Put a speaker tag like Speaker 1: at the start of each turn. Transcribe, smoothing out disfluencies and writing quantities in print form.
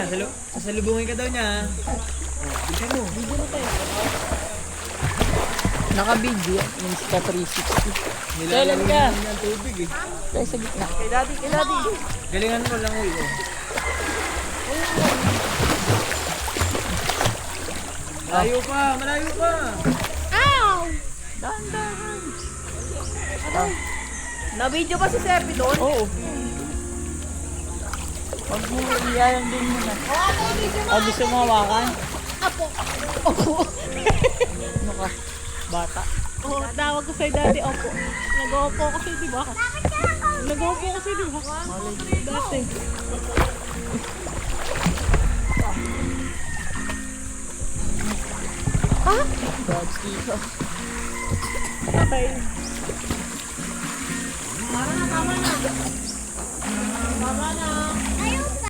Speaker 1: niya. Sasalubungin ka daw niya. Bigyan mo.
Speaker 2: Video na tayo. Naka-video. Insta 360. Kailan ka?
Speaker 1: Ng tubig eh.
Speaker 2: Tayo sa gitna. Kay daddy, kay daddy.
Speaker 1: Galingan mo lang uy. Malayo pa, malayo pa.
Speaker 2: Dahan-dahan.
Speaker 3: Na-video ba si Serpi doon?
Speaker 2: Oo. Huwag mo iyayan din muna. Gusto mo hawakan?
Speaker 3: Apo.
Speaker 2: Ano ka? Bata.
Speaker 3: Oh, tawag ko sa'yo dati, opo. Nag-opo kasi, di ba? Nag-opo kasi, di ba? Dati.
Speaker 2: Dogs dito.
Speaker 3: Okay. Tama na, tama na. Tama na.